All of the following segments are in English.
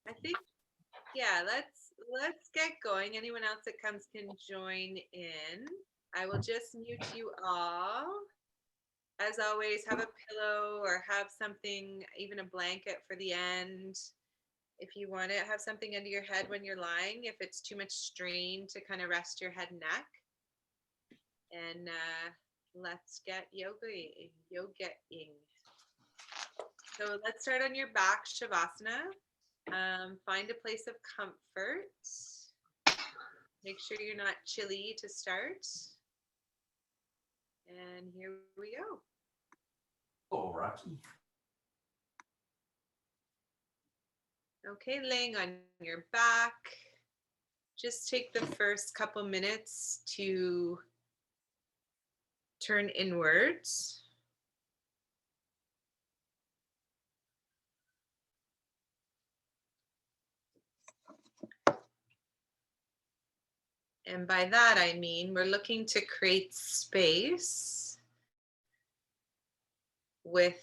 I think, yeah, let's get going. Anyone else that comes can join in. I will just mute you all. As always, have a pillow or have something, even a blanket for the end. If you want it, have something under your head when you're lying, if it's too much strain to kind of rest your head and neck. And let's get yogaing. So let's start on your back, Shavasana. Find a place of comfort. Make sure you're not chilly to start. And here we go. Oh, Rocky. Okay, laying on your back. Just take the first couple minutes to turn inwards. And by that, I mean we're looking to create space with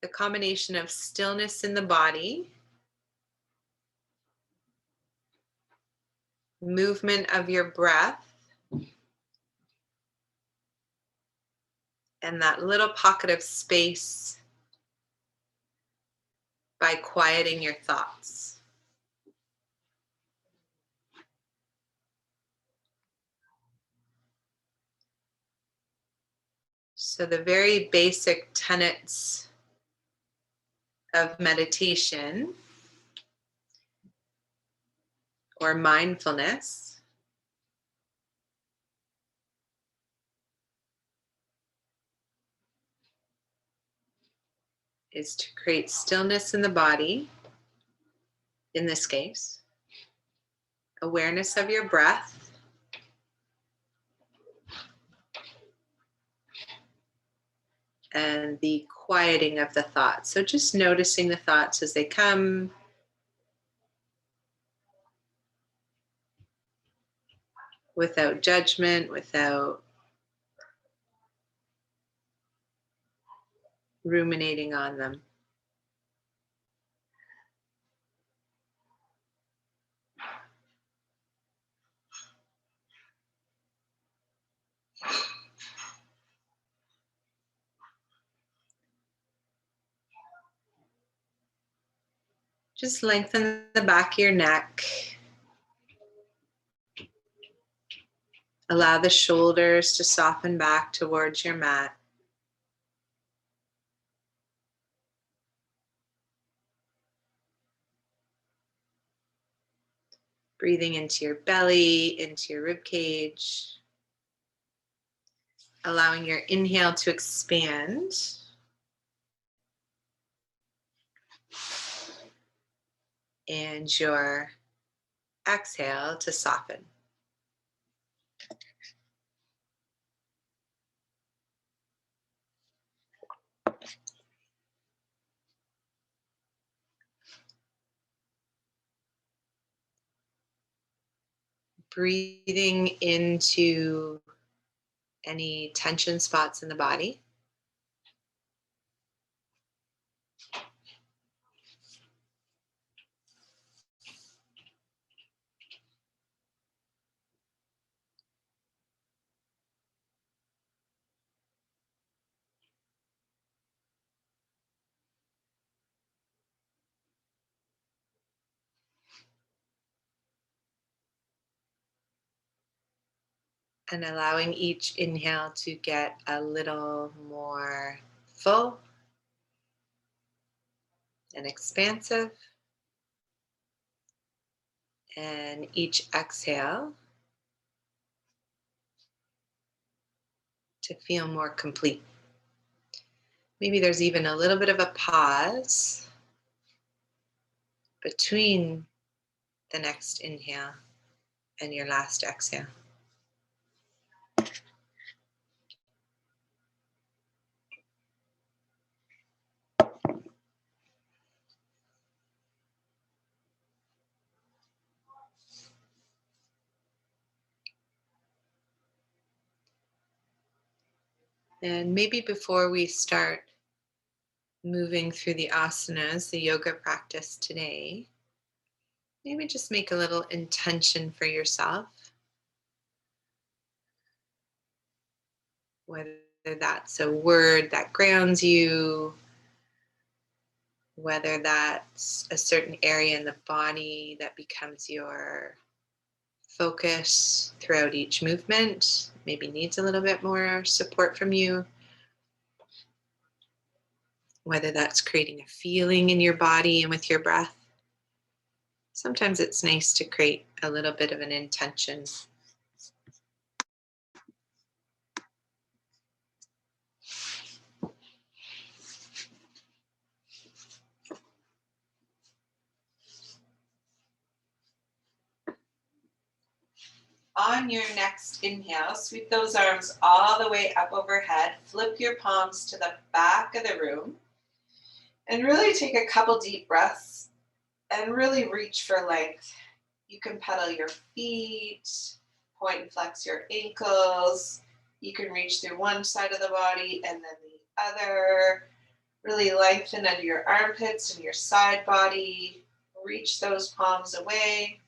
the combination of stillness in the body, movement of your breath, and that little pocket of space by quieting your thoughts. So the very basic tenets of meditation or mindfulness is to create stillness in the body, in this case, awareness of your breath, and the quieting of the thoughts. So just noticing the thoughts as they come, without judgment, without ruminating on them. Just lengthen the back of your neck. Allow the shoulders to soften back towards your mat. Breathing into your belly, into your rib cage. Allowing your inhale to expand. And your exhale to soften. Breathing into any tension spots in the body. And allowing each inhale to get a little more full and expansive. And each exhale to feel more complete. Maybe there's even a little bit of a pause between the next inhale and your last exhale. And maybe before we start moving through the asanas, the yoga practice today, Maybe just make a little intention for yourself, whether that's a word that grounds you, whether that's a certain area in the body that becomes your focus throughout each movement, maybe needs a little bit more support from you, whether that's creating a feeling in your body and with your breath. Sometimes it's nice to create a little bit of an intention. On your next inhale, sweep those arms all the way up overhead. Flip your palms to the back of the room. And really take a couple deep breaths and really reach for length. You can pedal your feet, point and flex your ankles. You can reach through one side of the body and then the other. Really lengthen under your armpits and your side body. Reach those palms away.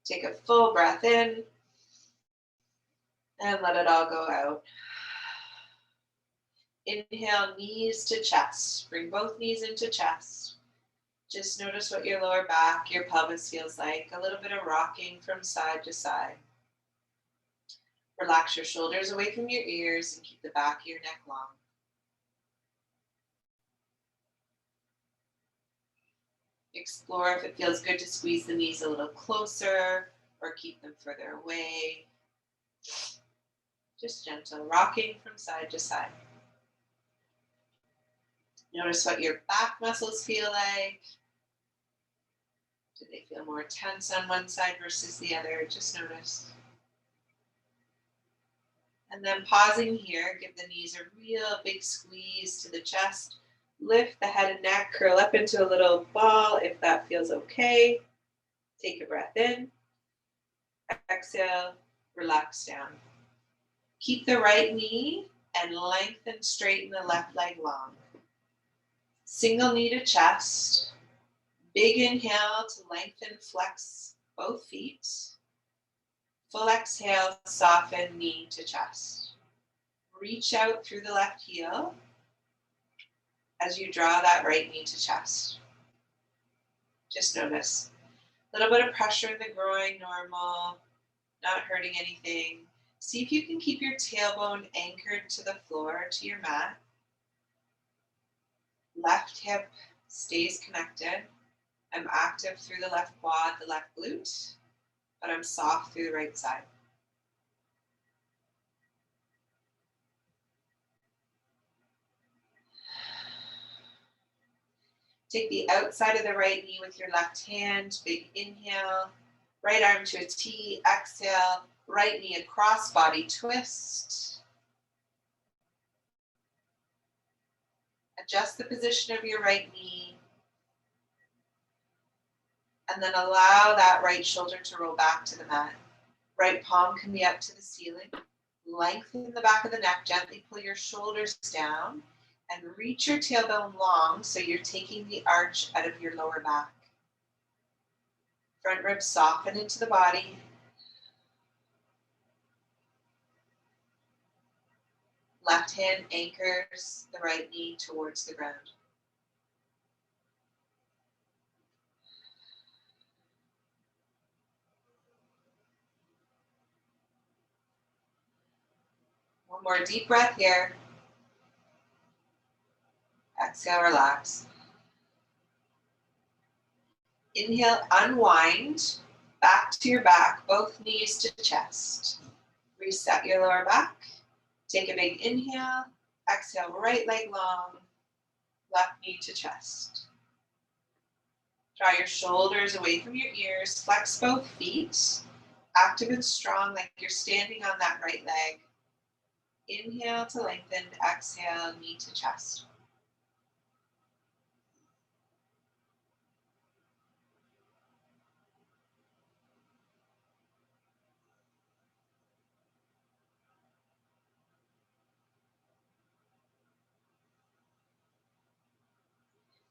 Take a full breath in and let it all go out. Inhale, knees to chest. Bring both knees into chest. Just notice what your lower back, your pelvis feels like. A little bit of rocking from side to side. Relax your shoulders away from your ears and keep the back of your neck long. Explore if it feels good to squeeze the knees a little closer or keep them further away. Just gentle rocking from side to side. Notice what your back muscles feel like. Do they feel more tense on one side versus the other? Just notice. And then pausing here, give the knees a real big squeeze to the chest. Lift the head and neck, curl up into a little ball if that feels okay. Take a breath in. Exhale, relax down. Keep the right knee and lengthen, straighten the left leg long. Single knee to chest. Big inhale to lengthen, flex both feet. Full exhale, soften knee to chest. Reach out through the left heel as you draw that right knee to chest. Just notice. A little bit of pressure in the groin, normal, not hurting anything. See if you can keep your tailbone anchored to the floor, to your mat. Left hip stays connected. I'm active through the left quad, the left glute, but I'm soft through the right side. Take the outside of the right knee with your left hand, big inhale, right arm to a T, exhale, right knee across, body twist. Adjust the position of your right knee, and then allow that right shoulder to roll back to the mat. Right palm can be up to the ceiling. Lengthen the back of the neck, gently pull your shoulders down, and reach your tailbone long so you're taking the arch out of your lower back. Front ribs soften into the body. Left hand anchors the right knee towards the ground. One more deep breath here. Exhale, relax. Inhale, unwind, back to your back, both knees to chest. Reset your lower back. Take a big inhale. Exhale, right leg long, left knee to chest. Draw your shoulders away from your ears. Flex both feet. Active and strong like you're standing on that right leg. Inhale to lengthen. Exhale, knee to chest.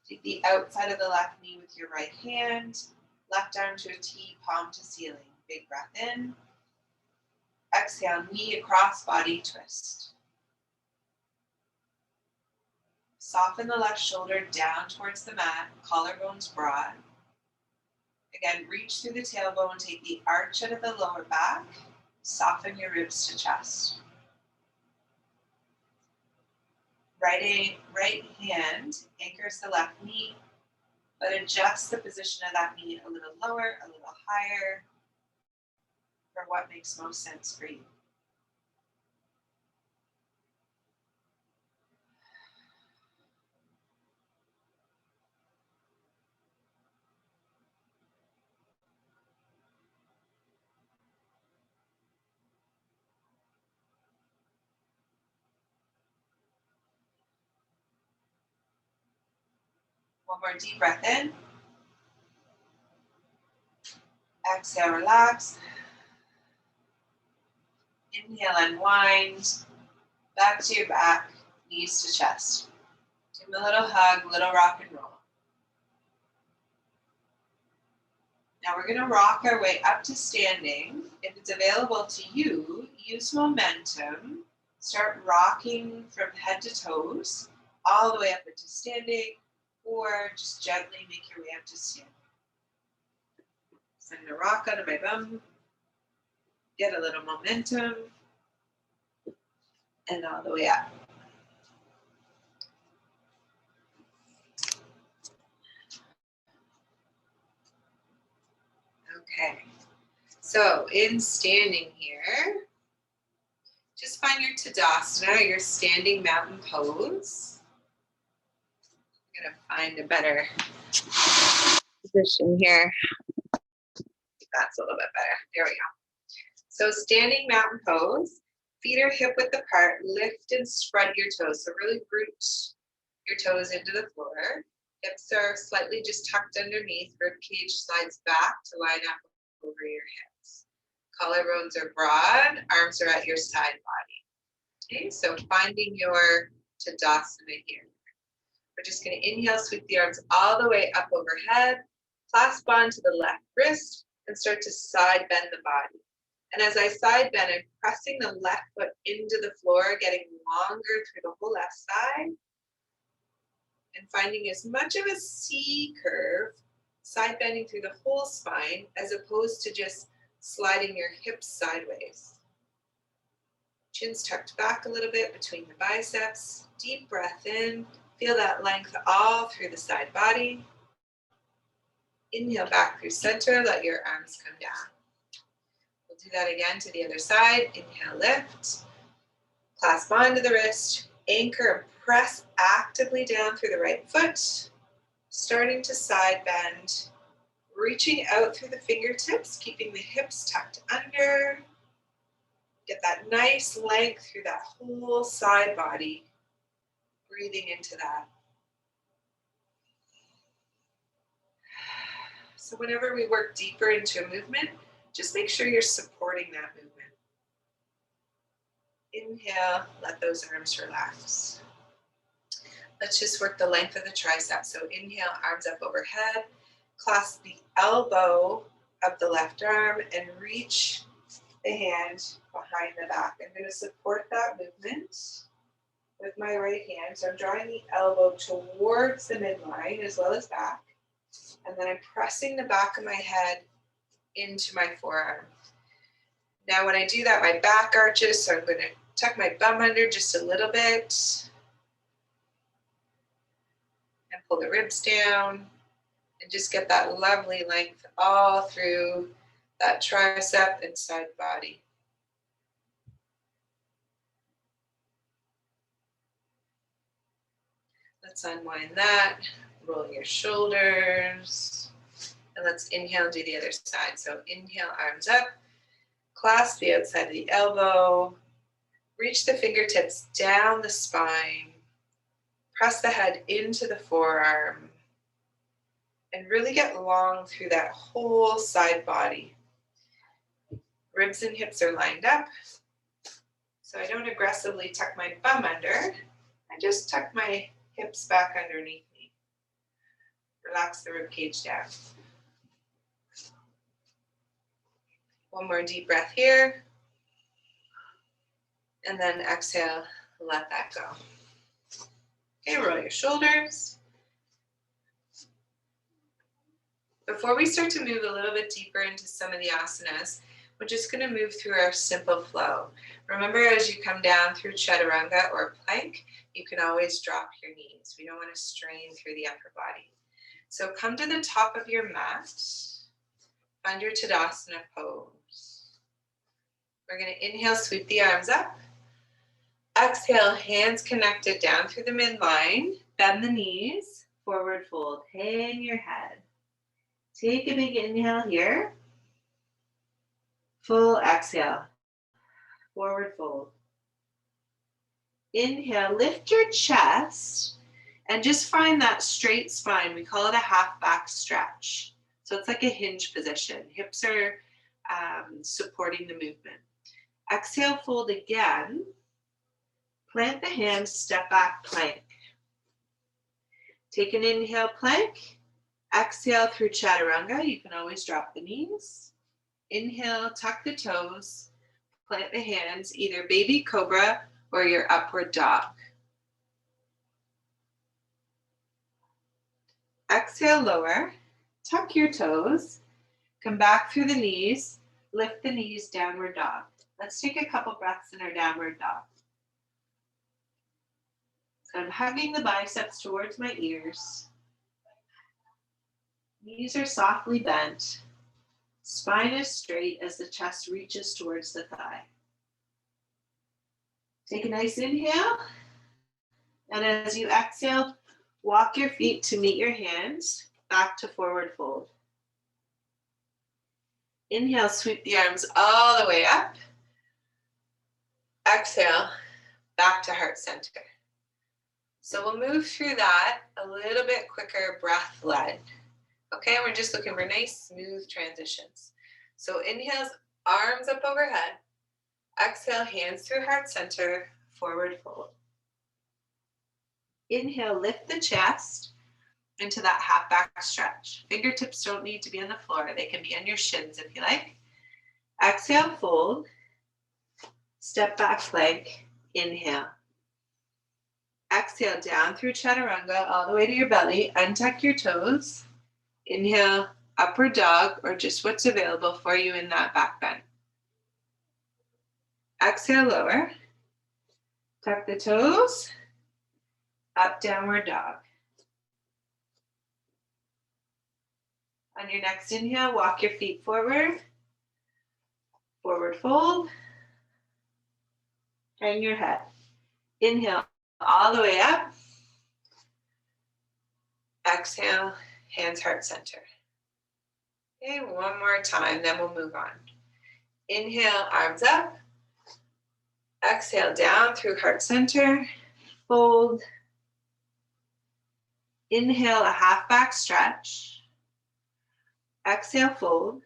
Take the outside of the left knee with your right hand. Left arm to a T, palm to ceiling. Big breath in. Exhale, knee across, body twist. Soften the left shoulder down towards the mat, collarbones broad. Again, reach through the tailbone, take the arch out of the lower back, soften your ribs to chest. Right hand anchors the left knee, but adjust the position of that knee a little lower, a little higher, for what makes most sense for you. One more deep breath in. Exhale, relax. Inhale, unwind. Back to your back, knees to chest. Give them a little hug, little rock and roll. Now we're going to rock our way up to standing. If it's available to you, use momentum. Start rocking from head to toes, all the way up into standing, or just gently make your way up to standing. So I'm going to rock out of my bum, get a little momentum, and all the way up. Okay, so in standing here, just find your Tadasana, your standing mountain pose. I'm gonna find a better position here. That's a little bit better. There we go. So standing mountain pose, feet are hip width apart, lift and spread your toes. So really root your toes into the floor. Hips are slightly just tucked underneath, rib cage slides back to line up over your hips. Collarbones are broad, arms are at your side body. Okay, so finding your Tadasana here. We're just going to inhale, sweep the arms all the way up overhead, clasp onto the left wrist, and start to side bend the body. And as I side bend, I'm pressing the left foot into the floor, getting longer through the whole left side, and finding as much of a C curve, side bending through the whole spine, as opposed to just sliding your hips sideways. Chin's tucked back a little bit between the biceps. Deep breath in. Feel that length all through the side body. Inhale back through center. Let your arms come down. We'll do that again to the other side. Inhale, lift. Clasp onto the wrist. Anchor and press actively down through the right foot. Starting to side bend. Reaching out through the fingertips, keeping the hips tucked under. Get that nice length through that whole side body. Breathing into that. So whenever we work deeper into a movement, just make sure you're supporting that movement. Inhale, let those arms relax. Let's just work the length of the tricep. So inhale, arms up overhead. Clasp the elbow of the left arm and reach the hand behind the back. I'm going to support that movement with my right hand. So I'm drawing the elbow towards the midline as well as back. And then I'm pressing the back of my head into my forearm. Now when I do that, my back arches, so I'm going to tuck my bum under just a little bit. And pull the ribs down. And just get that lovely length all through that tricep and side body. Let's unwind that, roll your shoulders, and let's inhale and do the other side. So inhale, arms up, clasp the outside of the elbow, reach the fingertips down the spine, press the head into the forearm, and really get long through that whole side body. Ribs and hips are lined up, so I don't aggressively tuck my bum under. I just tuck my hips back underneath me. Relax the rib cage down. One more deep breath here. And then exhale, let that go. Okay, roll your shoulders. Before we start to move a little bit deeper into some of the asanas, we're just going to move through our simple flow. Remember, as you come down through chaturanga or plank, you can always drop your knees. We don't want to strain through the upper body. So come to the top of your mat. Find your Tadasana pose. We're going to inhale, sweep the arms up. Exhale, hands connected down through the midline. Bend the knees, forward fold, hang your head. Take a big inhale here. Full exhale, forward fold. Inhale, lift your chest and just find that straight spine. We call it a half back stretch. So it's like a hinge position. Hips are supporting the movement. Exhale, fold again. Plant the hands, step back, plank. Take an inhale, plank. Exhale through chaturanga. You can always drop the knees. Inhale, tuck the toes. Plant the hands, either baby cobra or your upward dog. Exhale, lower. Tuck your toes. Come back through the knees. Lift the knees, downward dog. Let's take a couple breaths in our downward dog. So I'm hugging the biceps towards my ears. Knees are softly bent. Spine is straight as the chest reaches towards the thigh. Take a nice inhale. And as you exhale, walk your feet to meet your hands, back to forward fold. Inhale, sweep the arms all the way up. Exhale, back to heart center. So we'll move through that a little bit quicker, breath-led. Okay, we're just looking for nice, smooth transitions. So inhales, arms up overhead. Exhale, hands through heart center, forward fold. Inhale, lift the chest into that half back stretch. Fingertips don't need to be on the floor. They can be on your shins if you like. Exhale, fold. Step back, plank. Inhale. Exhale, down through chaturanga, all the way to your belly. Untuck your toes. Inhale, upward dog, or just what's available for you in that back bend. Exhale, lower. Tuck the toes. Up, downward dog. On your next inhale, walk your feet forward. Forward fold. Hang your head. Inhale, all the way up. Exhale, hands heart center. Okay, one more time, then we'll move on. Inhale, arms up. Exhale, down through heart center. Fold. Inhale, a half back stretch. Exhale, fold.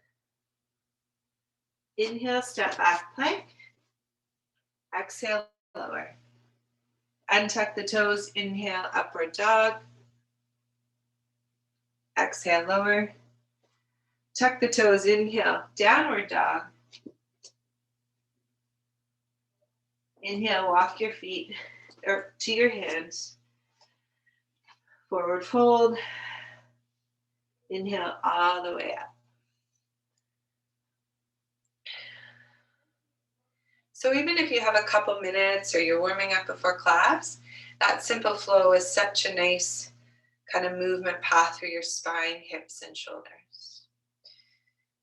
Inhale, step back, plank. Exhale, lower. Untuck the toes, inhale, upward dog. Exhale, lower. Tuck the toes, inhale, downward dog. Inhale, walk your feet to your hands. Forward fold. Inhale all the way up. So even if you have a couple minutes or you're warming up before class, that simple flow is such a nice kind of movement path through your spine, hips, and shoulders.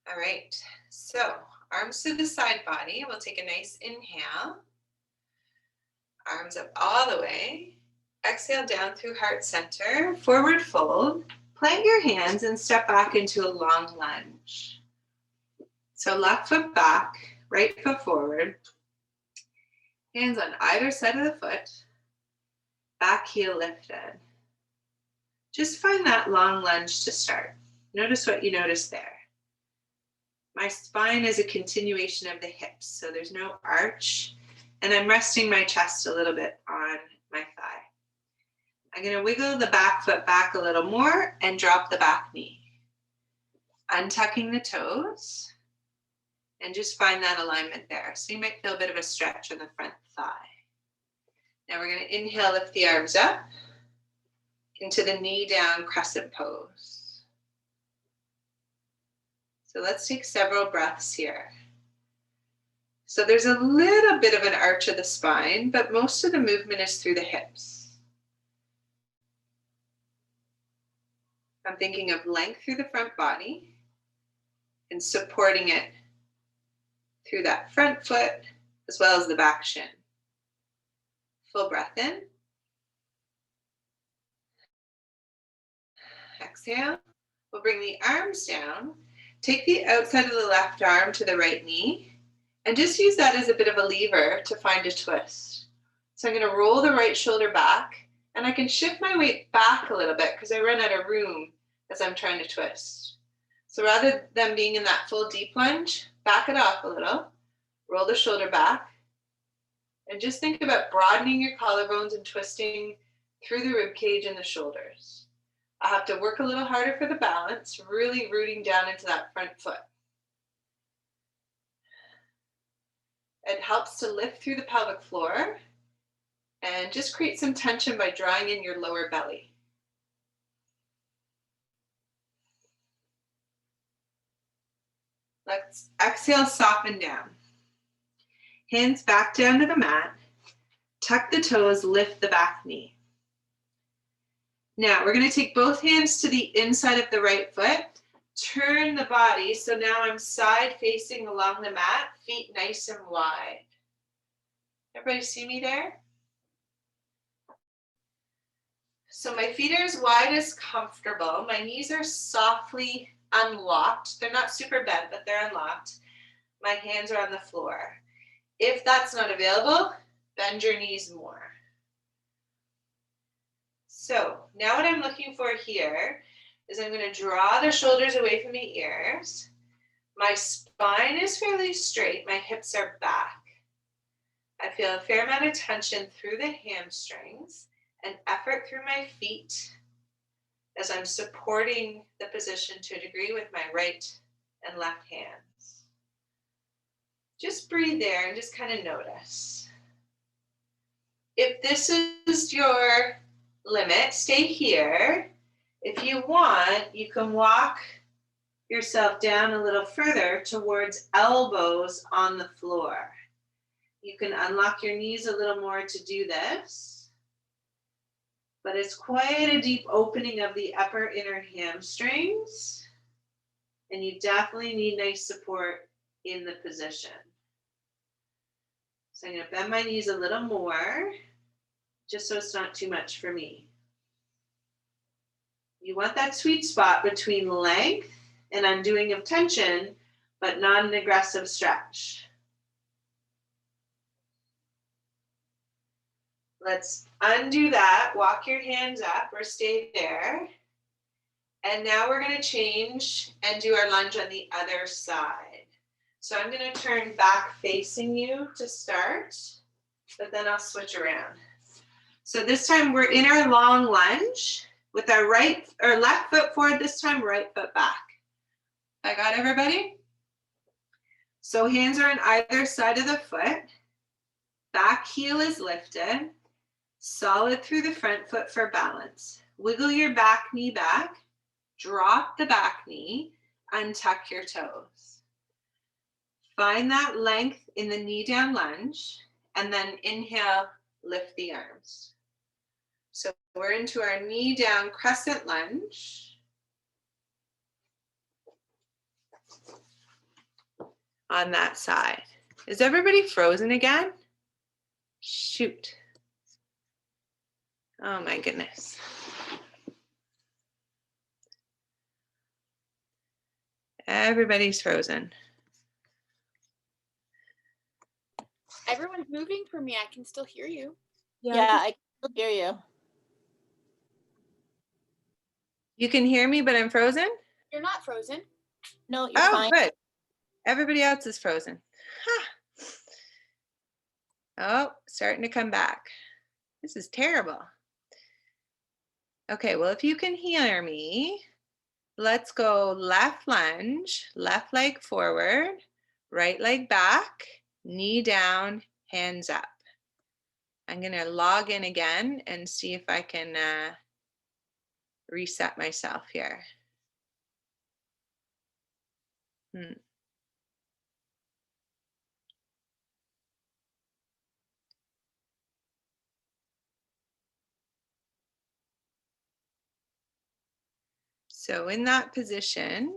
All right, so arms to the side body. We'll take a nice inhale. Arms up all the way. Exhale down through heart center. Forward fold. Plant your hands and step back into a long lunge. So left foot back, right foot forward. Hands on either side of the foot. Back heel lifted. Just find that long lunge to start. Notice what you notice there. My spine is a continuation of the hips, so there's no arch. And I'm resting my chest a little bit on my thigh. I'm going to wiggle the back foot back a little more and drop the back knee. Untucking the toes. And just find that alignment there. So you might feel a bit of a stretch on the front thigh. Now we're going to inhale, lift the arms up into the knee down crescent pose. So let's take several breaths here. So there's a little bit of an arch of the spine, but most of the movement is through the hips. I'm thinking of length through the front body and supporting it through that front foot as well as the back shin. Full breath in. Exhale. We'll bring the arms down. Take the outside of the left arm to the right knee and just use that as a bit of a lever to find a twist. So I'm going to roll the right shoulder back and I can shift my weight back a little bit because I run out of room as I'm trying to twist. So rather than being in that full deep lunge, back it off a little, roll the shoulder back, and just think about broadening your collarbones and twisting through the rib cage and the shoulders. I have to work a little harder for the balance, really rooting down into that front foot. It helps to lift through the pelvic floor and just create some tension by drawing in your lower belly. Let's exhale, soften down. Hands back down to the mat. Tuck the toes, lift the back knee. Now we're going to take both hands to the inside of the right foot. Turn the body, so now I'm side facing along the mat, feet nice and wide. Everybody see me there? So my feet are as wide as comfortable. My knees are softly unlocked. They're not super bent, but they're unlocked. My hands are on the floor. If that's not available, bend your knees more. So now what I'm looking for here is I'm going to draw the shoulders away from the ears. My spine is fairly straight. My hips are back. I feel a fair amount of tension through the hamstrings and effort through my feet as I'm supporting the position to a degree with my right and left hands. Just breathe there and just kind of notice. If this is your limit, stay here. If you want, you can walk yourself down a little further towards elbows on the floor. You can unlock your knees a little more to do this, but it's quite a deep opening of the upper inner hamstrings, and you definitely need nice support in the position. So I'm going to bend my knees a little more, just so it's not too much for me. You want that sweet spot between length and undoing of tension, but not an aggressive stretch. Let's undo that. Walk your hands up or stay there. And now we're going to change and do our lunge on the other side. So I'm going to turn back facing you to start, but then I'll switch around. So this time we're in our long lunge with our left foot forward, this time right foot back. I got everybody? So hands are on either side of the foot. Back heel is lifted. Solid through the front foot for balance. Wiggle your back knee back. Drop the back knee. Untuck your toes. Find that length in the knee down lunge. And then inhale, lift the arms. So we're into our knee down crescent lunge. On that side. Is everybody frozen again? Shoot. Oh my goodness. Everybody's frozen. Everyone's moving for me. I can still hear you. Yeah, I can still hear you. You can hear me, but I'm frozen? You're not frozen. No, you're Oh, fine. good. Everybody else is frozen. Huh. Oh, starting to come back. This is terrible. Okay, well, if you can hear me, let's go left lunge, left leg forward, Right leg back, knee down, hands up. I'm going to log in again and see if I can reset myself here. So in that position,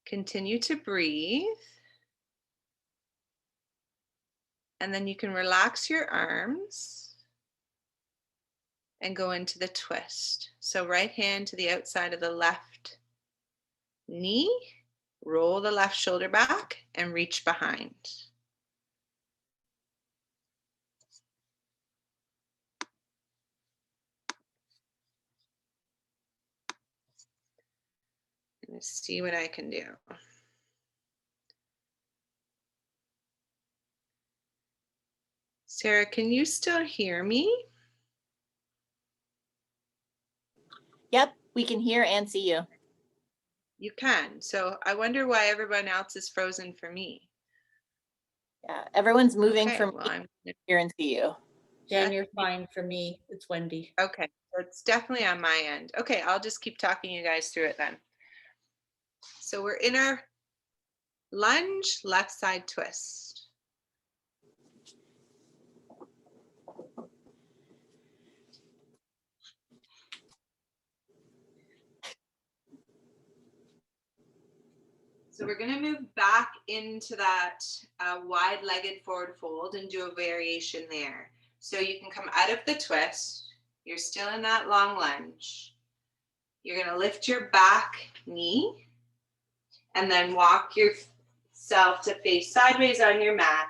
continue to breathe. And then you can relax your arms and go into the twist. So right hand to the outside of the left knee, roll the left shoulder back and reach behind. Let's see what I can do. Sarah, can you still hear me? Yep, we can hear and see you. You can. So I wonder why everyone else is frozen for me. Yeah, everyone's moving Okay, from well, I'm gonna, here and see you. Jen, you're fine for me. It's Wendy. okay, so it's definitely on my end. Okay, I'll just keep talking you guys through it then. So we're in our lunge, left side twist. So we're going to move back into that wide-legged forward fold and do a variation there. So you can come out of the twist. You're still in that long lunge. You're going to lift your back knee and then walk yourself to face sideways on your mat.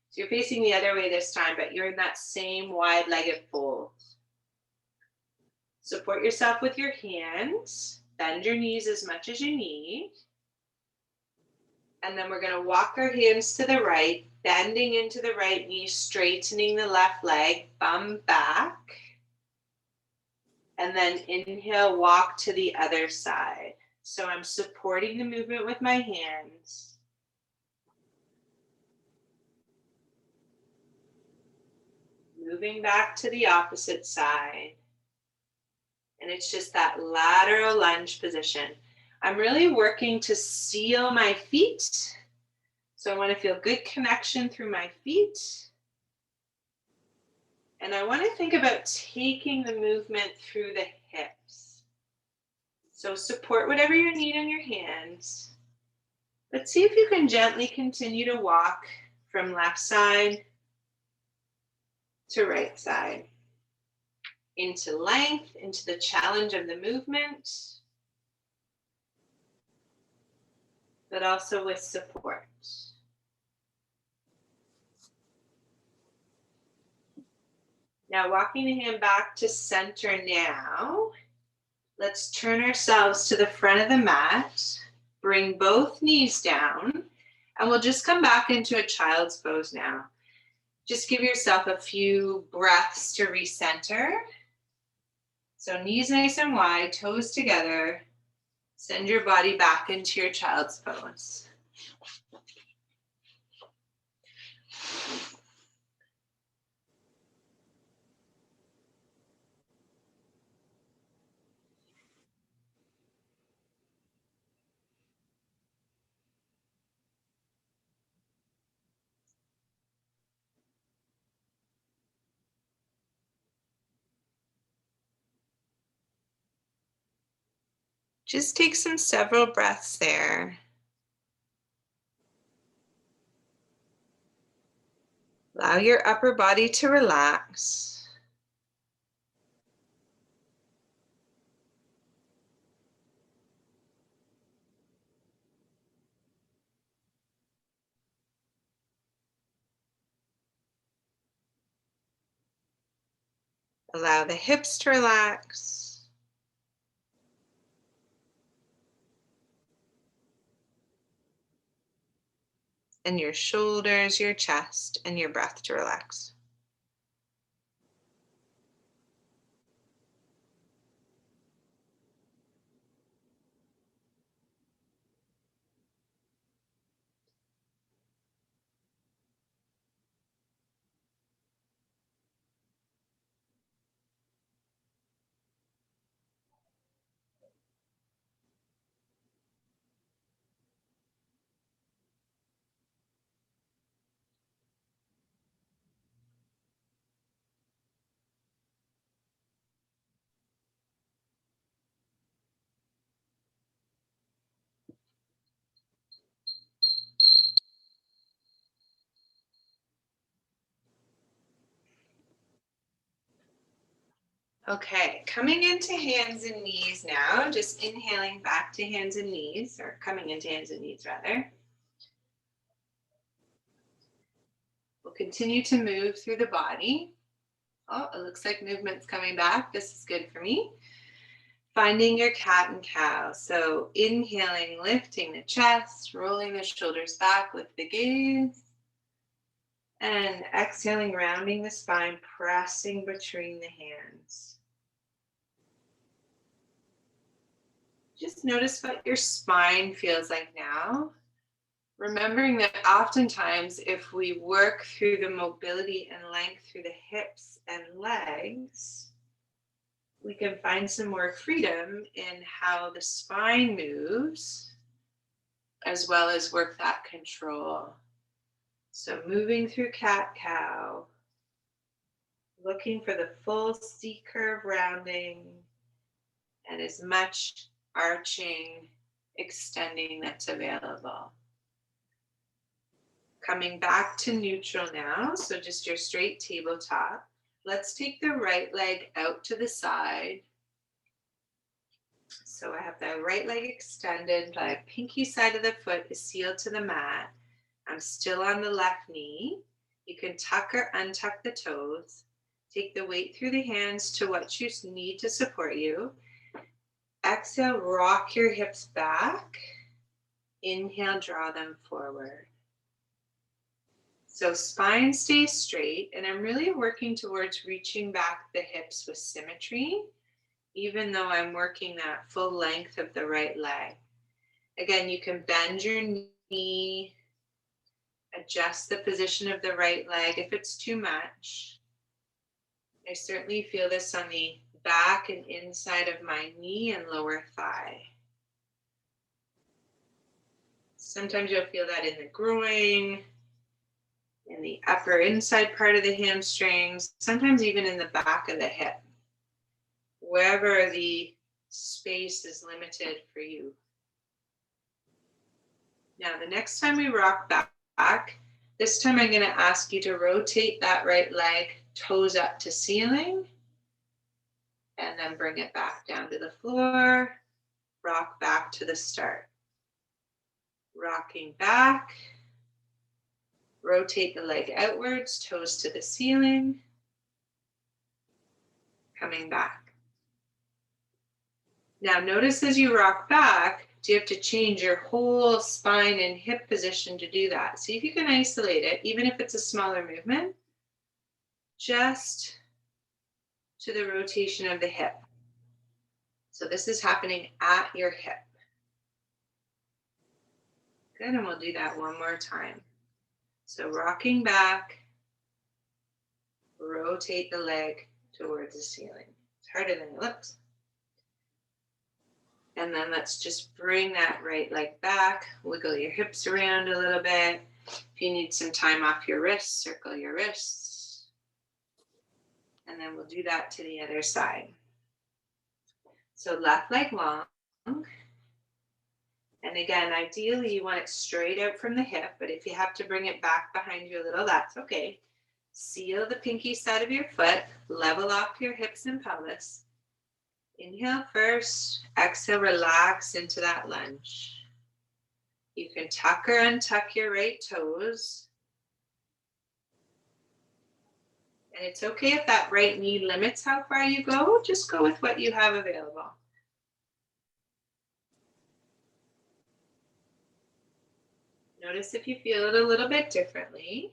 So you're facing the other way this time, but you're in that same wide-legged fold. Support yourself with your hands. Bend your knees as much as you need. And then we're going to walk our hands to the right, bending into the right knee, straightening the left leg, bum back. And then inhale, walk to the other side. So I'm supporting the movement with my hands. Moving back to the opposite side. And it's just that lateral lunge position. I'm really working to seal my feet. So I want to feel good connection through my feet. And I want to think about taking the movement through the hips. So support whatever you need in your hands. But see if you can gently continue to walk from left side to right side. Into length, into the challenge of the movement, but also with support. Now walking the hand back to center now. Let's turn ourselves to the front of the mat. Bring both knees down. And we'll just come back into a child's pose now. Just give yourself a few breaths to recenter. So knees nice and wide, toes together. Send your body back into your child's pose. Just take several breaths there. Allow your upper body to relax. Allow the hips to relax. And your shoulders, your chest, and your breath to relax. Okay, coming into hands and knees now, just inhaling back to hands and knees, or coming into hands and knees rather. We'll continue to move through the body. Oh, it looks like movement's coming back. This is good for me. Finding your cat and cow. So inhaling, lifting the chest, rolling the shoulders back with the gaze. And exhaling, rounding the spine, pressing between the hands. Just notice what your spine feels like now. Remembering that oftentimes if we work through the mobility and length through the hips and legs, we can find some more freedom in how the spine moves, as well as work that control. So moving through cat-cow, looking for the full C-curve rounding and as much arching, extending that's available. Coming back to neutral now, so just your straight tabletop. Let's take the right leg out to the side. So I have the right leg extended, the pinky side of the foot is sealed to the mat. I'm still on the left knee. You can tuck or untuck the toes. Take the weight through the hands to what you need to support you. Exhale, rock your hips back. Inhale, draw them forward. So spine stays straight, and I'm really working towards reaching back the hips with symmetry, even though I'm working that full length of the right leg. Again, you can bend your knee, adjust the position of the right leg if it's too much. I certainly feel this on the back and inside of my knee and lower thigh. Sometimes you'll feel that in the groin, in the upper inside part of the hamstrings, sometimes even in the back of the hip, wherever the space is limited for you. Now, the next time we rock back, this time I'm going to ask you to rotate that right leg, toes up to ceiling, and then bring it back down to the floor, rock back to the start. Rocking back, rotate the leg outwards, toes to the ceiling, coming back. Now notice as you rock back, do you have to change your whole spine and hip position to do that? See if you can isolate it, even if it's a smaller movement, just to the rotation of the hip. So this is happening at your hip. Good, and we'll do that one more time. So rocking back, rotate the leg towards the ceiling. It's harder than it looks. And then let's just bring that right leg back, wiggle your hips around a little bit. If you need some time off your wrists, circle your wrists. And then we'll do that to the other side. So left leg long. And again, ideally you want it straight out from the hip, but if you have to bring it back behind you a little, that's okay. Seal the pinky side of your foot, level off your hips and pelvis. Inhale first, exhale, relax into that lunge. You can tuck or untuck your right toes. And it's okay if that right knee limits how far you go, just go with what you have available. Notice if you feel it a little bit differently.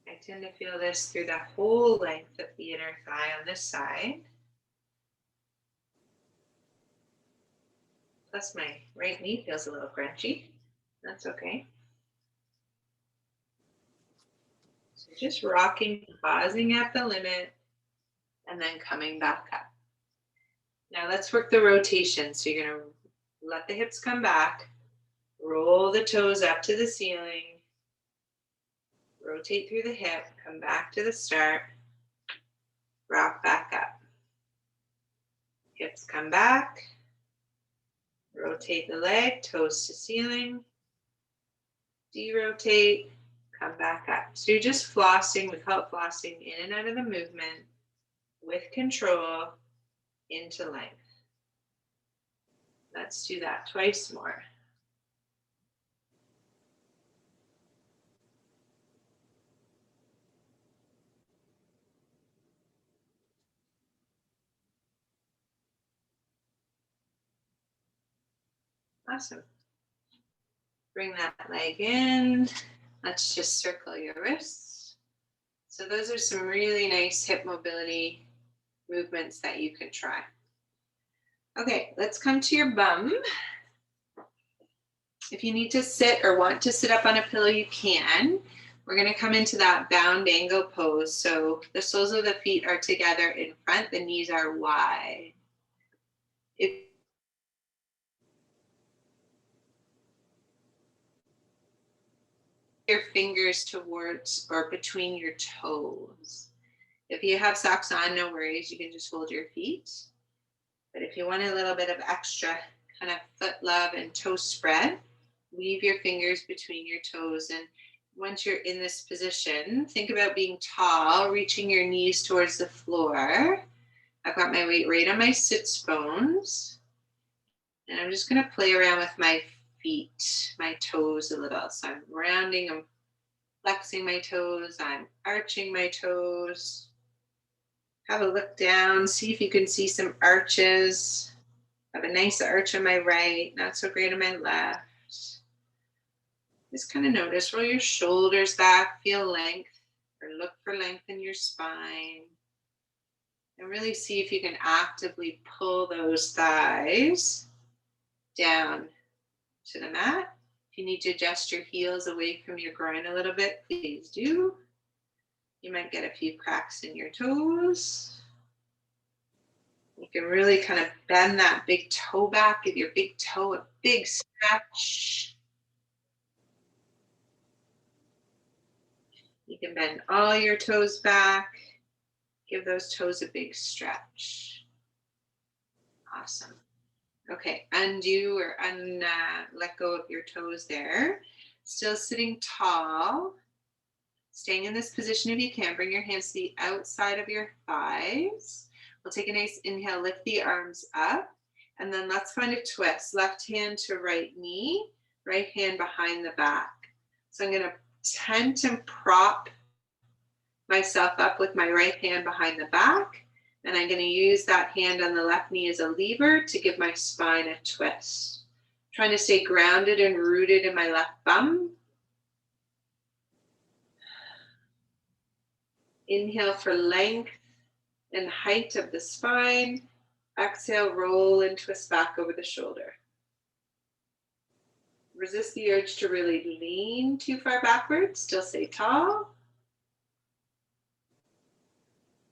I tend to feel this through the whole length of the inner thigh on this side. Plus my right knee feels a little crunchy. That's okay. So just rocking, pausing at the limit, and then coming back up. Now let's work the rotation. So you're going to let the hips come back, roll the toes up to the ceiling, rotate through the hip, come back to the start, rock back up. Hips come back, rotate the leg, toes to ceiling, derotate, come back up. So you're just flossing, we call it flossing, in and out of the movement with control into length. Let's do that twice more. Awesome. Bring that leg in. Let's just circle your wrists. So those are some really nice hip mobility movements that you can try. Okay, let's come to your bum. If you need to sit or want to sit up on a pillow, you can. We're going to come into that bound angle pose. So the soles of the feet are together in front, the knees are wide. If your fingers towards or between your toes. If you have socks on, no worries, you can just hold your feet. But if you want a little bit of extra kind of foot love and toe spread, leave your fingers between your toes. And once you're in this position, think about being tall, reaching your knees towards the floor. I've got my weight right on my sits bones. And I'm just going to play around with my feet, my toes a little. So I'm rounding, I'm flexing my toes, I'm arching my toes. Have a look down, see if you can see some arches. Have a nice arch on my right, not so great on my left. Just kind of notice, roll your shoulders back, feel length, or look for length in your spine. And really see if you can actively pull those thighs down to the mat. If you need to adjust your heels away from your groin a little bit, please do. You might get a few cracks in your toes. You can really kind of bend that big toe back, give your big toe a big stretch. You can bend all your toes back. Give those toes a big stretch. Awesome. Okay, undo or let go of your toes there. Still sitting tall. Staying in this position if you can. Bring your hands to the outside of your thighs. We'll take a nice inhale, lift the arms up. And then let's find a twist. Left hand to right knee, right hand behind the back. So I'm going to tent and prop myself up with my right hand behind the back. And I'm going to use that hand on the left knee as a lever to give my spine a twist. Trying to stay grounded and rooted in my left bum. Inhale for length and height of the spine. Exhale, roll and twist back over the shoulder. Resist the urge to really lean too far backwards. Still stay tall.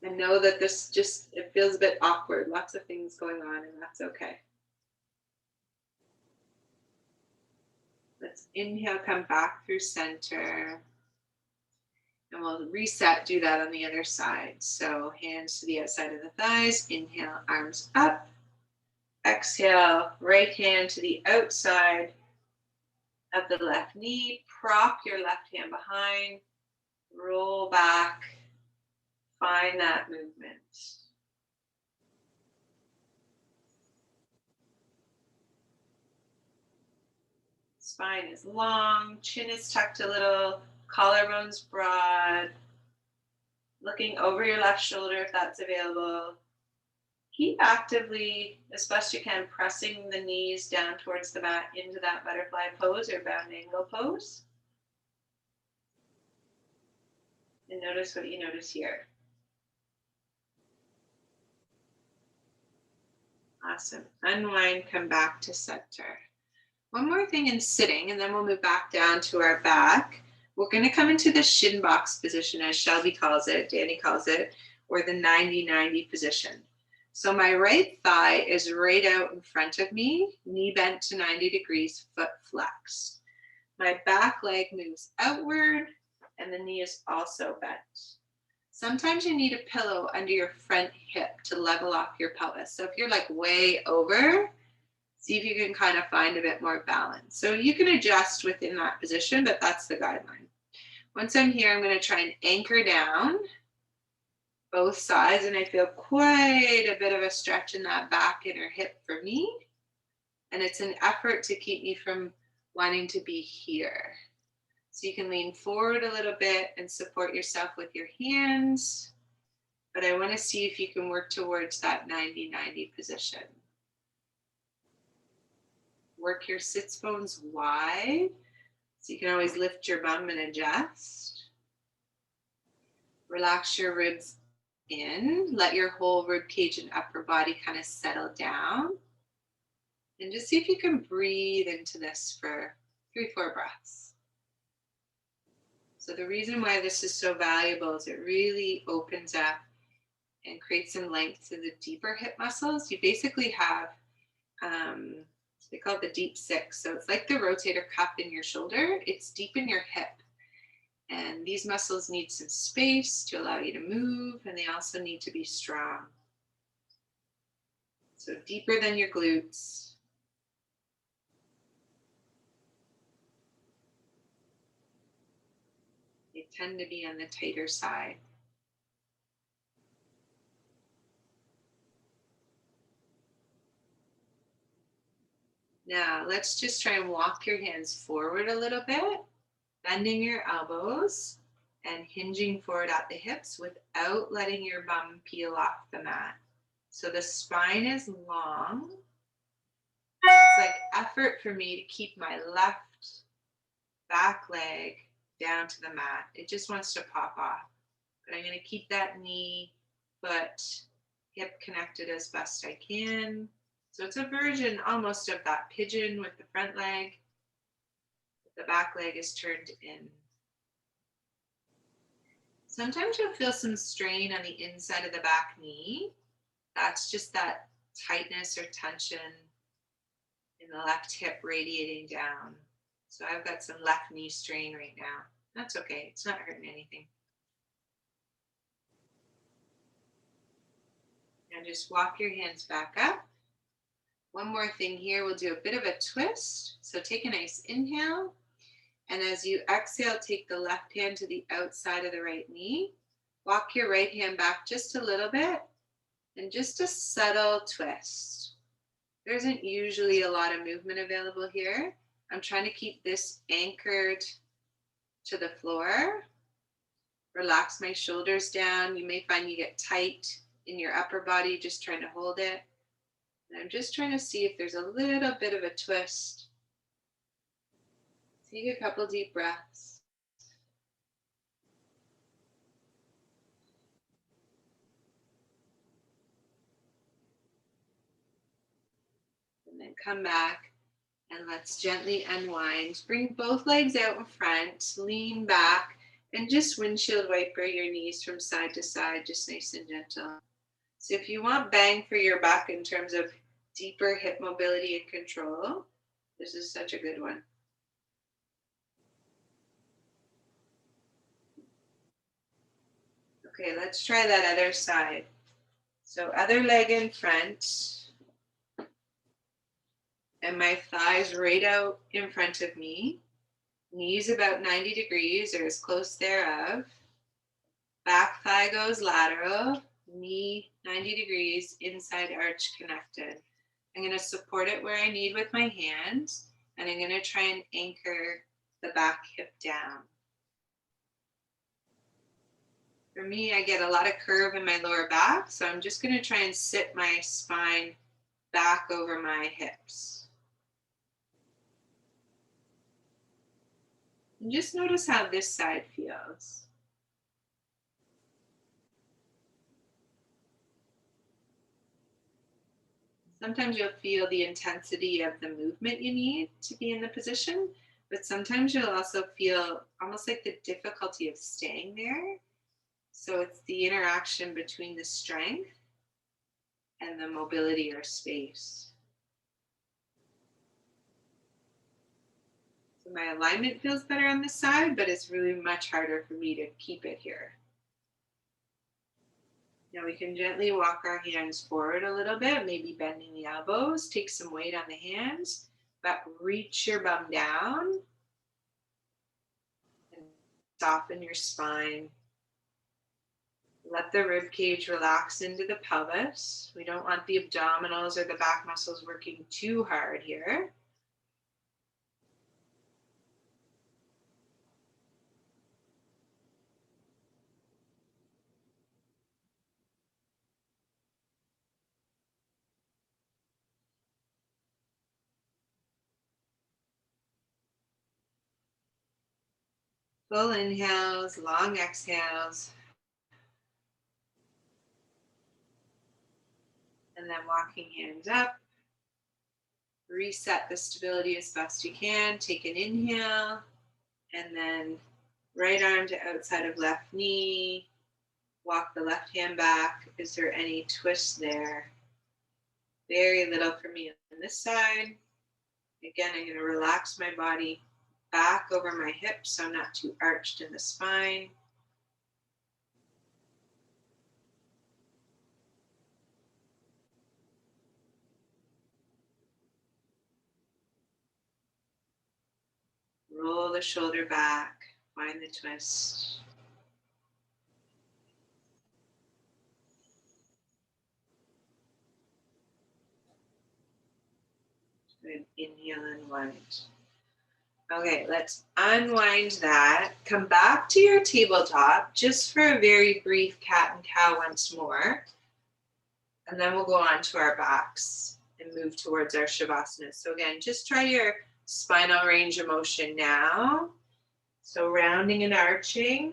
And know that this it feels a bit awkward. Lots of things going on, and that's okay. Let's inhale, come back through center. And we'll reset, do that on the other side. So hands to the outside of the thighs. Inhale, arms up. Exhale, right hand to the outside of the left knee. Prop your left hand behind. Roll back. Find that movement. Spine is long, chin is tucked a little, collarbones broad. Looking over your left shoulder if that's available. Keep actively, as best you can, pressing the knees down towards the mat into that butterfly pose or bound angle pose. And notice what you notice here. Awesome. Unwind, come back to center. One more thing in sitting, and then we'll move back down to our back. We're going to come into the shin box position, as Shelby calls it, Danny calls it, or the 90-90 position. So my right thigh is right out in front of me, knee bent to 90 degrees, foot flexed. My back leg moves outward, and the knee is also bent. Sometimes you need a pillow under your front hip to level off your pelvis. So if you're like way over, see if you can kind of find a bit more balance. So you can adjust within that position, but that's the guideline. Once I'm here, I'm going to try and anchor down both sides, and I feel quite a bit of a stretch in that back inner hip for me. And it's an effort to keep me from wanting to be here. So you can lean forward a little bit and support yourself with your hands. But I want to see if you can work towards that 90-90 position. Work your sits bones wide. So you can always lift your bum and adjust. Relax your ribs in. Let your whole rib cage and upper body kind of settle down. And just see if you can breathe into this for 3-4 breaths. So the reason why this is so valuable is it really opens up and creates some length to the deeper hip muscles. You basically have, they call it the deep six. So it's like the rotator cuff in your shoulder. It's deep in your hip. And these muscles need some space to allow you to move, and they also need to be strong. So deeper than your glutes. They tend to be on the tighter side. Now, let's just try and walk your hands forward a little bit, bending your elbows and hinging forward at the hips without letting your bum peel off the mat. So the spine is long. It's like effort for me to keep my left back leg down to the mat. It just wants to pop off. But I'm going to keep that knee, foot, hip connected as best I can. So it's a version almost of that pigeon with the front leg. The back leg is turned in. Sometimes you'll feel some strain on the inside of the back knee. That's just that tightness or tension in the left hip radiating down. So I've got some left knee strain right now. That's okay, it's not hurting anything. And just walk your hands back up. One more thing here, we'll do a bit of a twist. So take a nice inhale. And as you exhale, take the left hand to the outside of the right knee. Walk your right hand back just a little bit. And just a subtle twist. There isn't usually a lot of movement available here. I'm trying to keep this anchored to the floor. Relax my shoulders down. You may find you get tight in your upper body, just trying to hold it. And I'm just trying to see if there's a little bit of a twist. Take a couple deep breaths. And then come back and let's gently unwind. Bring both legs out in front, lean back, and just windshield wiper your knees from side to side, just nice and gentle. So if you want bang for your buck in terms of deeper hip mobility and control, this is such a good one. Okay, let's try that other side. So other leg in front. And my thighs right out in front of me. Knees about 90 degrees or as close thereof. Back thigh goes lateral. Knee 90 degrees, inside arch connected. I'm going to support it where I need with my hands. And I'm going to try and anchor the back hip down. For me, I get a lot of curve in my lower back, so I'm just going to try and sit my spine back over my hips. And just notice how this side feels. Sometimes you'll feel the intensity of the movement you need to be in the position, but sometimes you'll also feel almost like the difficulty of staying there. So it's the interaction between the strength and the mobility or space. So my alignment feels better on this side, but it's really much harder for me to keep it here. Now we can gently walk our hands forward a little bit, maybe bending the elbows, take some weight on the hands, but reach your bum down. soften your spine. Let the rib cage relax into the pelvis. We don't want the abdominals or the back muscles working too hard here. Full inhales, long exhales. And then walking hands up. Reset the stability as best you can. Take an inhale. And then right arm to outside of left knee. Walk the left hand back. Is there any twist there? Very little for me on this side. Again, I'm going to relax my body back over my hips so I'm not too arched in the spine. Roll the shoulder back, find the twist. Good. Inhale and wind. Okay, let's unwind that. Come back to your tabletop just for a very brief cat and cow once more. And then we'll go on to our backs and move towards our Shavasana. So again, just try your spinal range of motion now. So rounding and arching.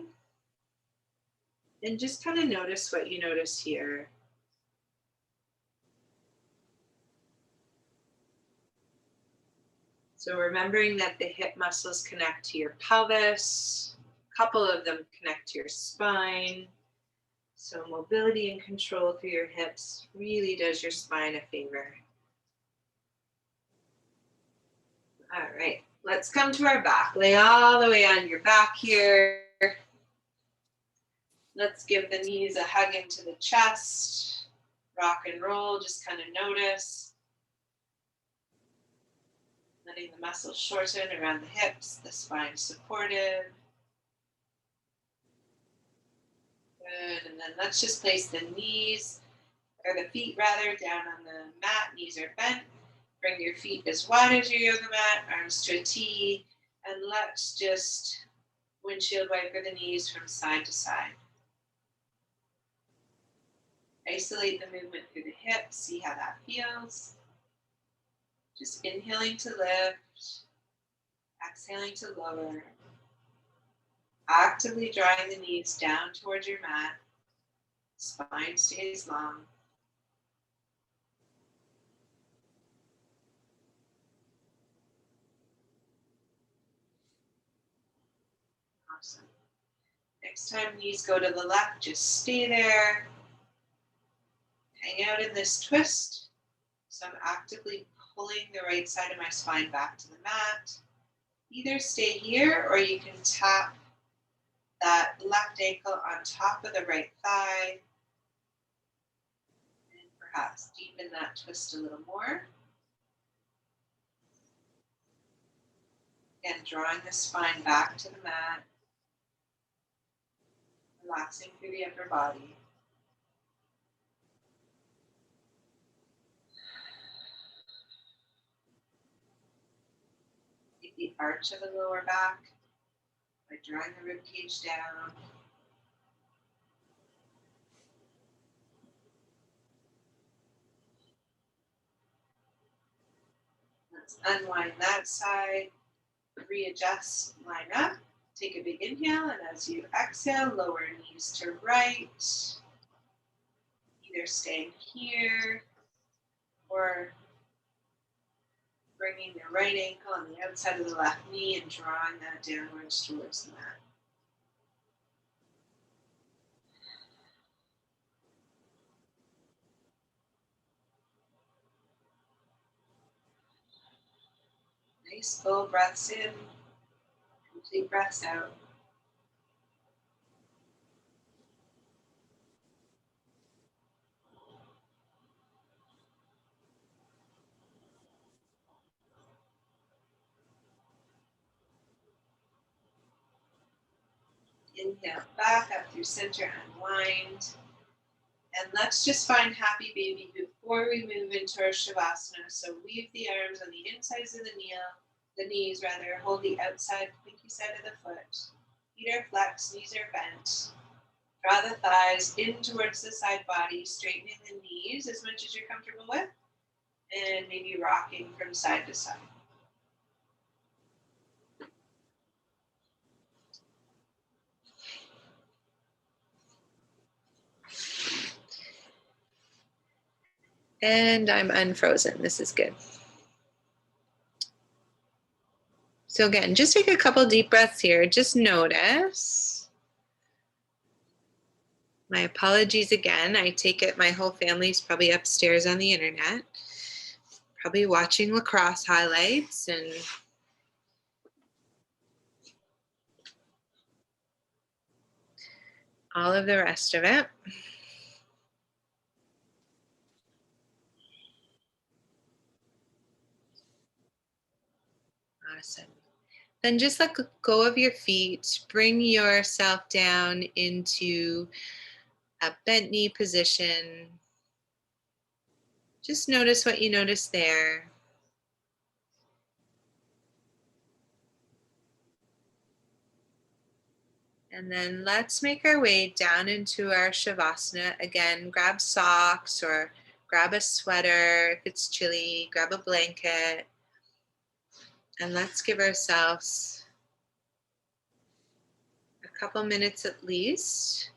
And just kind of notice what you notice here. So remembering that the hip muscles connect to your pelvis, a couple of them connect to your spine. So mobility and control through your hips really does your spine a favor. All right, let's come to our back. Lay all the way on your back here. Let's give the knees a hug into the chest. Rock and roll, just kind of notice. Letting the muscles shorten around the hips, the spine supportive. Good, and then let's just place the knees, or the feet rather, down on the mat. Knees are bent. Bring your feet as wide as your yoga mat, arms to a T, and let's just windshield wiper the knees from side to side. Isolate the movement through the hips, see how that feels. Just inhaling to lift, exhaling to lower. Actively drawing the knees down towards your mat. Spine stays long. Awesome. Next time knees go to the left, just stay there. Hang out in this twist. So I'm actively pulling the right side of my spine back to the mat. Either stay here or you can tap that left ankle on top of the right thigh. And perhaps deepen that twist a little more. Again, drawing the spine back to the mat. Relaxing through the upper body. Take the arch of the lower back by drawing the rib cage down. Let's unwind that side, readjust, line up, take a big inhale, and as you exhale, lower knees to right, either staying here or bringing the right ankle on the outside of the left knee and drawing that downwards towards the mat. Nice full breaths in, complete breaths out. Inhale back up through center, unwind. And let's just find happy baby before we move into our Shavasana. So weave the arms on the insides of the knees rather, hold the outside pinky side of the foot. Feet are flexed, knees are bent. Draw the thighs in towards the side body, straightening the knees as much as you're comfortable with, and maybe rocking from side to side. And I'm unfrozen. This is good. So again, just take a couple deep breaths here. Just notice. My apologies again. I take it my whole family's probably upstairs on the internet, probably watching lacrosse highlights and all of the rest of it. Awesome. Then just let go of your feet. Bring yourself down into a bent knee position. Just notice what you notice there. And then let's make our way down into our Shavasana. Again, grab socks or grab a sweater. If it's chilly, grab a blanket. And let's give ourselves a couple minutes at least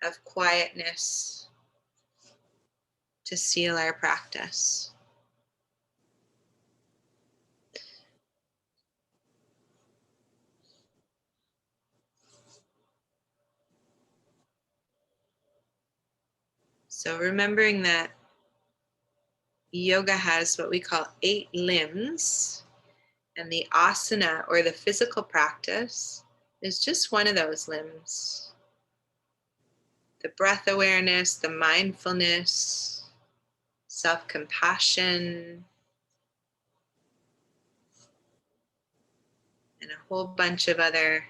of quietness to seal our practice. So remembering that yoga has what we call 8 limbs, and the asana, or the physical practice, is just one of those limbs. The breath awareness, the mindfulness, self-compassion, and a whole bunch of other,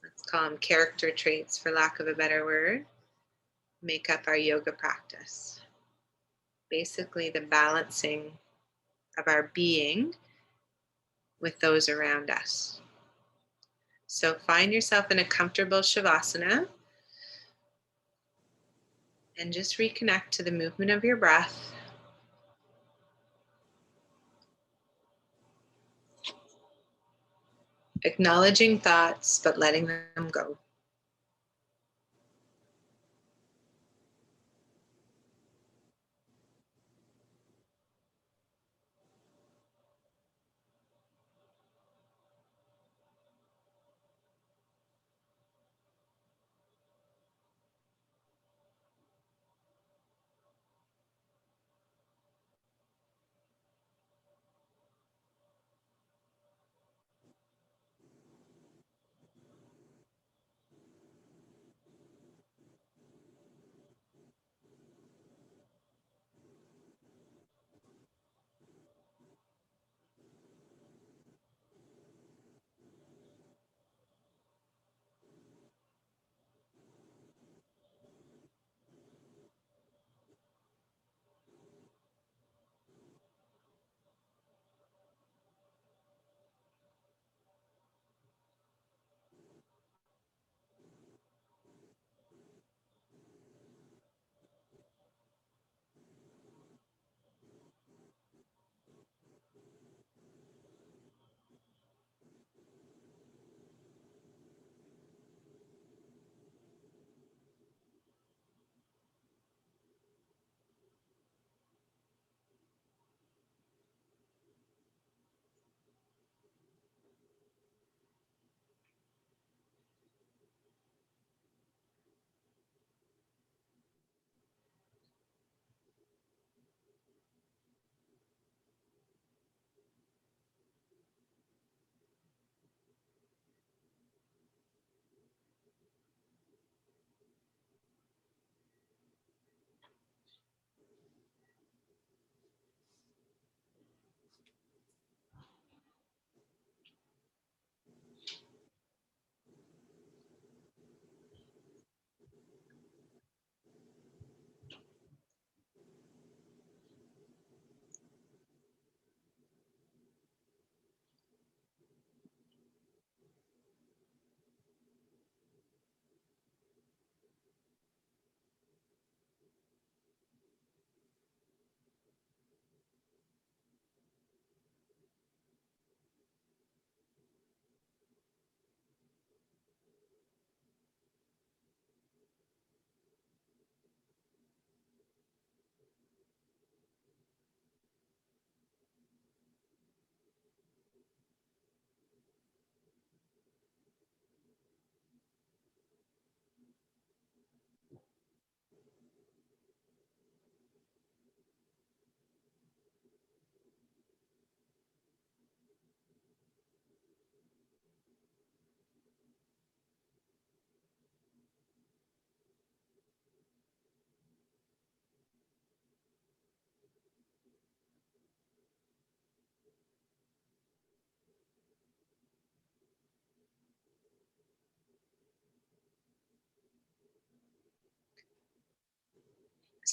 let's call them character traits for lack of a better word, make up our yoga practice. Basically the balancing of our being with those around us. So find yourself in a comfortable Shavasana and just reconnect to the movement of your breath. Acknowledging thoughts, but letting them go.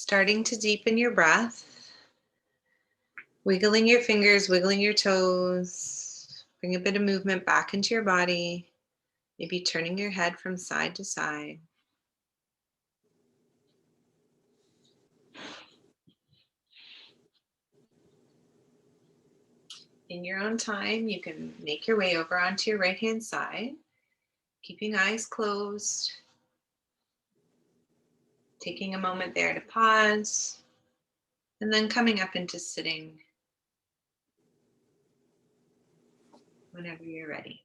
Starting to deepen your breath. Wiggling your fingers, wiggling your toes. Bring a bit of movement back into your body. Maybe turning your head from side to side. In your own time, you can make your way over onto your right-hand side, keeping eyes closed. Taking a moment there to pause, and then coming up into sitting whenever you're ready.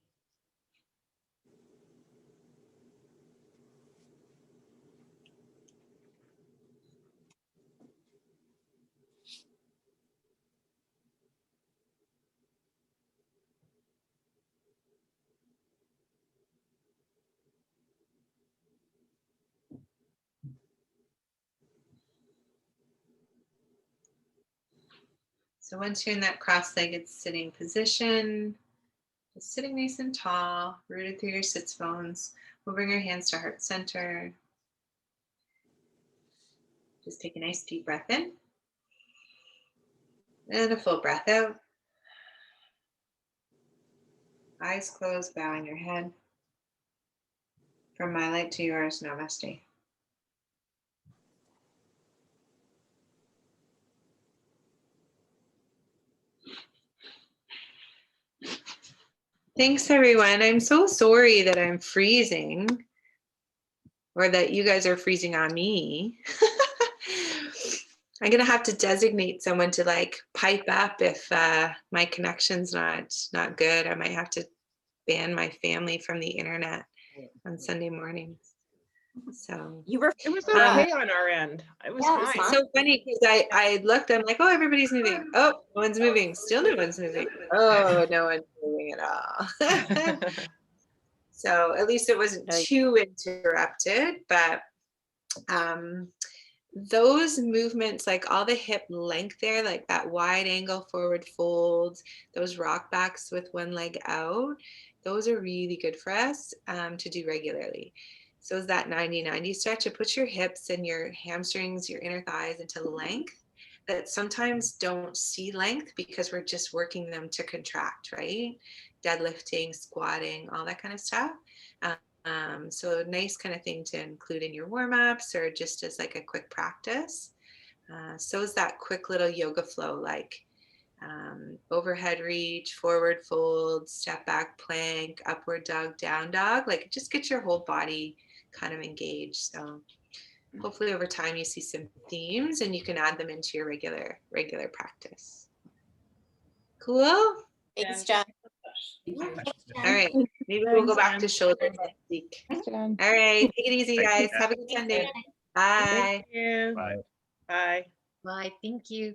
So once you're in that cross-legged sitting position, just sitting nice and tall, rooted through your sits bones, we'll bring our hands to heart center. Just take a nice deep breath in and a full breath out. Eyes closed, bowing your head. From my light to yours, namaste. Thanks, everyone. I'm so sorry that I'm freezing or that you guys are freezing on me. I'm going to have to designate someone to like pipe up if my connection's not good. I might have to ban my family from the internet on Sunday mornings. So You were. It was okay on our end. It was Yeah, it was fine. it's so funny because I looked, I'm like, oh, everybody's moving. Oh, no one's moving. Still no one's moving. Oh, no one's moving at all. So at least it wasn't too interrupted, but those movements, like all the hip length there, like that wide angle forward folds, those rock backs with one leg out, those are really good for us to do regularly. So is that 90-90 stretch. It puts your hips and your hamstrings, your inner thighs into length that sometimes don't see length because we're just working them to contract, right? Deadlifting, squatting, all that kind of stuff. So a nice kind of thing to include in your warm-ups or just as like a quick practice. So is that quick little yoga flow, like overhead reach, forward fold, step back plank, upward dog, down dog. Like just get your whole body kind of engaged. So hopefully over time you see some themes and you can add them into your regular practice. Cool. Thanks, John. All right, maybe we'll go back to shoulders next week. All right, take it easy, guys. Have a good Sunday. Bye. Thank you. Bye. Bye. Bye, thank you.